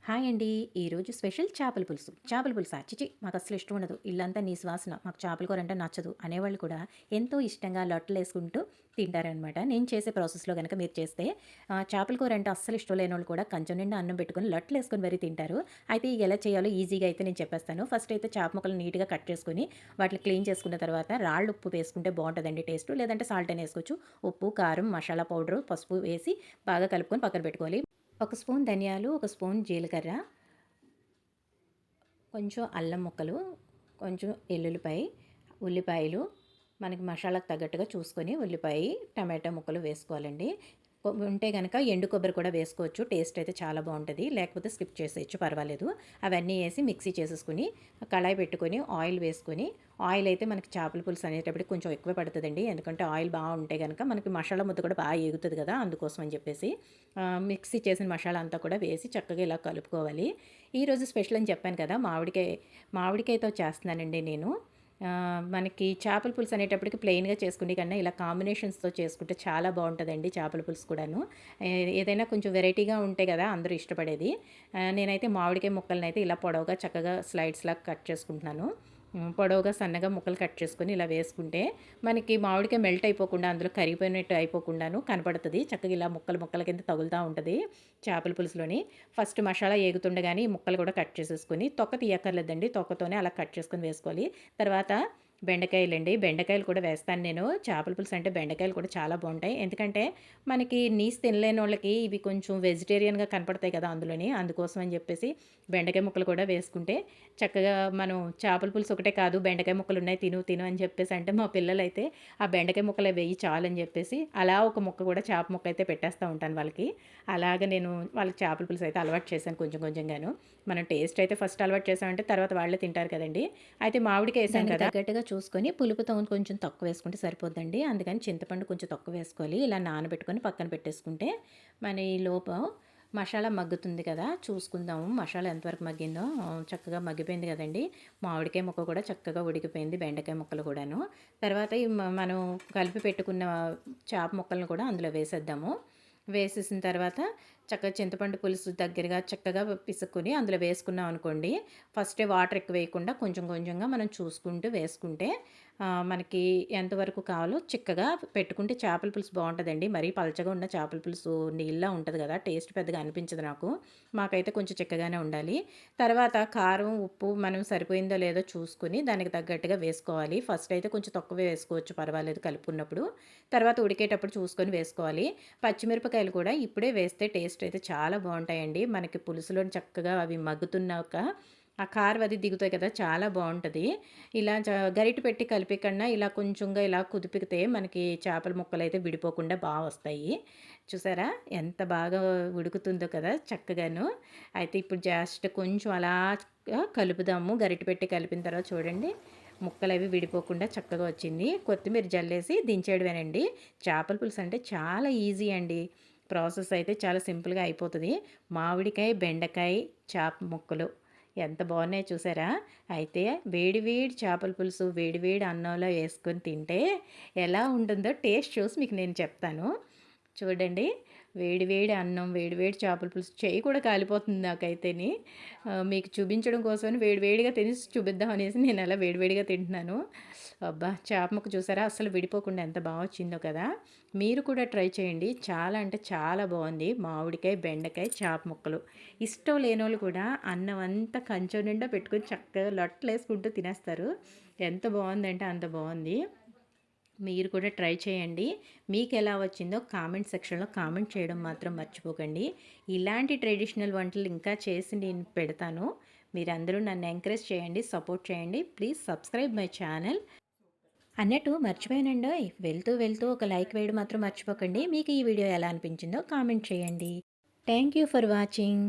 Hi అండి. ఈరోజు special చేపల పులుసు. చేపల పులుసా? ఛీఛీ! మాకస్సలు ఇష్టం ఉండదు. ఇల్లంతా నీసు వాసన. మాకు చేపల కూర అంటే నచ్చదు అనేవాళ్ళు కూడా ఎంతో ఇష్టంగా లొట్టలేసుకుంటూ తింటారనమాట. నేను చేసే ప్రాసెస్‌లో గనక మీరు చేస్తే చేపల కూర అంటే అస్సలు ఇష్టం లేనోళ్ళు కూడా కంచం నిండా అన్నం పెట్టుకొని లొట్టలేసుకొని మరీ తింటారు. అయితే ఎలా చేయాలో ఈజీగా అయితే నేను చెప్పేస్తాను. ఫస్ట్ అయితే చేప ముక్కలు నీట్‌గా కట్ చేసుకొని వాటిని క్లీన్ చేసుకున్న తర్వాత రాళ్ళు ఉప్పు వేసుకుంటే బావుంటదండి టేస్టు. లేదంటే సాల్ట్ అయినా ఏసుకోవచ్చు. ఉప్పు, కారం, మసాలా పౌడరు, పసుపు వేసి బాగా కలుపుకొని పక్కన పెట్టుకోవాలి. ఒక స్పూన్ ధనియాలు, ఒక స్పూన్ జీలకర్ర, కొంచెం అల్లం ముక్కలు, కొంచెం ఎల్లుల్లిపాయ, ఉల్లిపాయలు మనకి మసాలాకు తగ్గట్టుగా చూసుకొని ఉల్లిపాయ, టమాటా ముక్కలు వేసుకోవాలండి. ఉంటే గనక ఎండు కొబ్బరి కూడా వేసుకోవచ్చు. టేస్ట్ అయితే చాలా బాగుంటుంది. లేకపోతే స్కిప్ చేసేయచ్చు, పర్వాలేదు. అవన్నీ వేసి మిక్సీ చేసేసుకుని కళాయి పెట్టుకొని ఆయిల్ వేసుకొని, ఆయిల్ అయితే మనకి చేపల పులుసు అనేటప్పటికి కొంచెం ఎక్కువ పడుతుందండి. ఎందుకంటే ఆయిల్ బాగుంటే కనుక మనకి మసాలా ముద్ద కూడా బాగా ఎగుతుంది కదా, అందుకోసం అని చెప్పేసి మిక్సీ చేసిన మసాలా అంతా కూడా వేసి చక్కగా ఇలా కలుపుకోవాలి. ఈరోజు స్పెషల్ అని చెప్పాను కదా, మామిడికాయతో చేస్తున్నానండి నేను. మనకి చేపల పులుసు అనేటప్పటికి ప్లెయిన్‌గా చేసుకునే కన్నా ఇలా కాంబినేషన్స్‌తో చేసుకుంటే చాలా బావుంటదండి చేపల పులుసు కూడాను. ఏదైనా కొంచెం వెరైటీగా ఉంటే కదా అందరూ ఇష్టపడేది. నేనైతే మామిడికాయ ముక్కలనైతే ఇలా పొడవుగా చక్కగా స్లైడ్స్‌లాగా కట్ చేసుకుంటున్నాను. పొడవుగా సన్నగా ముక్కలు కట్ చేసుకొని ఇలా వేసుకుంటే మనకి మామిడికాయ మెల్ట్ అయిపోకుండా అందులో కరిగిపోయినట్టు అయిపోకుండాను కనపడుతది. చక్కగా ఇలా ముక్కలు ముక్కల కింద తగులుతా ఉంటది చేపల పులుసులోని. ఫస్ట్ మసాలా ఏగుతుండగానే ఈ ముక్కలు కూడా కట్ చేసేసుకొని తొక్క తీయక్కర్లేదండి. తొక్కతోనే అలా కట్ చేసుకొని వేసుకోవాలి. తర్వాత బెండకాయలండి. బెండకాయలు కూడా వేస్తాను నేను. చేపల పులుసు అంటే బెండకాయలు కూడా చాలా బావుంటాయి. ఎందుకంటే మనకి నీసు తినలేనోళ్ళకి ఇవి కొంచెం వెజిటేరియన్‌గా కనపడతాయి కదా అందులోని. అందుకోసం అని చెప్పేసి బెండకాయ ముక్కలు కూడా వేసుకుంటే చక్కగా మనం చేపల పులుసు ఒకటే కాదు, బెండకాయ ముక్కలున్నాయి తిను తిను అని చెప్పేసి అంటే మా పిల్లలైతే ఆ బెండకాయ ముక్కలే వెయ్యి చాలని చెప్పేసి అలా ఒక ముక్క కూడా చేప ముక్క అయితే పెట్టేస్తూ ఉంటాను వాళ్ళకి. అలాగ నేను వాళ్ళకి చేపల పులుసు అయితే అలవాటు చేశాను కొంచెం కొంచెంగాను. మనం టేస్ట్ అయితే ఫస్ట్ అలవాటు చేసామంటే తర్వాత వాళ్ళే తింటారు కదండీ. అయితే మామిడికాయ వేసాం కదా, తగ్గట్టుగా చూసుకొని పులుపుతో కొంచెం తక్కువ వేసుకుంటే సరిపోద్దండి. అందుకని చింతపండు కొంచెం తక్కువ వేసుకోవాలి. ఇలా నానబెట్టుకొని పక్కన పెట్టేసుకుంటే మన ఈ లోపు మసాలా మగ్గుతుంది కదా, చూసుకుందాము మసాలా ఎంతవరకు మగ్గిందో. చక్కగా మగ్గిపోయింది కదండి. మామిడికాయ ముక్క కూడా చక్కగా ఉడికిపోయింది, బెండకాయ ముక్కలు కూడాను. తర్వాత ఈ మనం కలిపి పెట్టుకున్న చేప ముక్కలను కూడా అందులో వేసేద్దాము. వేసేసిన తర్వాత చక్కగా చింతపండు పులుసు దగ్గరగా చక్కగా పిసుక్కుని అందులో వేసుకున్నాం అనుకోండి. ఫస్టే వాటర్ ఎక్కువ వేయకుండా కొంచెం కొంచెంగా మనం చూసుకుంటూ వేసుకుంటే మనకి ఎంతవరకు కావాలో చిక్కగా పెట్టుకుంటే చేపల పులుసు బాగుంటుందండి. మరీ పలచగా ఉన్న చేపల పులుసు నీళ్ళలా ఉంటుంది కదా, టేస్ట్ పెద్దగా అనిపించదు నాకు. మాకైతే కొంచెం చిక్కగానే ఉండాలి. తర్వాత కారం, ఉప్పు మనం సరిపోయిందో లేదో చూసుకుని దానికి తగ్గట్టుగా వేసుకోవాలి. ఫస్ట్ అయితే కొంచెం తక్కువ వేసుకోవచ్చు, పర్వాలేదు కలుపుకున్నప్పుడు. తర్వాత ఉడికేటప్పుడు చూసుకొని వేసుకోవాలి. పచ్చిమిరపకాయలు కూడా ఇప్పుడే వేస్తే టేస్ట్ అయితే చాలా బాగుంటాయండి. మనకి పులుసులో చక్కగా అవి మగ్గుతున్నాక ఆ కారం అది దిగుతాయి కదా, చాలా బాగుంటుంది. ఇలా గరిటె పెట్టి కలిపే కన్నా ఇలా కొంచెంగా ఇలా కుదిపితే మనకి చేపల ముక్కలు అయితే విడిపోకుండా బాగా వస్తాయి. చూసారా ఎంత బాగా ఉడుకుతుందో కదా చక్కగాను. అయితే ఇప్పుడు జస్ట్ కొంచెం అలా కలుపుదాము. గరిటె పెట్టి కలిపిన తర్వాత చూడండి ముక్కలు అవి విడిపోకుండా చక్కగా వచ్చింది. కొత్తిమీర జల్లేసి దించేయడమేనండి. చేపల పులుసు అంటే చాలా ఈజీ అండి. ప్రాసెస్ అయితే చాలా సింపుల్‌గా అయిపోతది. మామిడికాయ, బెండకాయ, చేప ముక్కలు ఎంత బాగున్నాయో చూసారా? అయితే వేడి వేడి చేపల పులుసు వేడి వేడి అన్నంలో వేసుకొని తింటే ఎలా ఉంటుందో టేస్ట్ చూసి మీకు నేను చెప్తాను. చూడండి, వేడి వేడి అన్నం, వేడి వేడి చేపల పులుసు, చెయ్యి కూడా కాలిపోతుంది నాకైతేని. మీకు చూపించడం కోసమని వేడి వేడిగా తినేసి చూపిద్దాం అనేసి నేను అలా వేడి వేడిగా తింటున్నాను. అబ్బా! చేప ముక్క చూసారా అస్సలు విడిపోకుండా ఎంత బా వచ్చిందో కదా! మీరు కూడా ట్రై చేయండి. చాలా అంటే చాలా బావుంది. మామిడికాయ, బెండకాయ, చేప ముక్కలు. ఇష్టం లేనోళ్ళు కూడా అన్నం అంతా కంచం నిండా పెట్టుకొని చక్కగా లొట్టలేసుకుంటూ తినేస్తారు. ఎంత బావుందంటే అంత బావుంది. మీరు కూడా ట్రై చేయండి. మీకు ఎలా వచ్చిందో కామెంట్ సెక్షన్‌లో కామెంట్ చేయడం మాత్రం మర్చిపోకండి. ఇలాంటి ట్రెడిషనల్ వంటలు ఇంకా చేసి నేను పెడతాను. మీరందరూ నన్ను ఎంకరేజ్ చేయండి, సపోర్ట్ చేయండి. Please subscribe my channel. అన్నట్టు మర్చిపోయానండోయ్! వెళ్తూ వెళ్తూ ఒక లైక్ వేయడం మాత్రం మర్చిపోకండి. మీకు ఈ వీడియో ఎలా అనిపించిందో కామెంట్ చేయండి. Thank you for watching.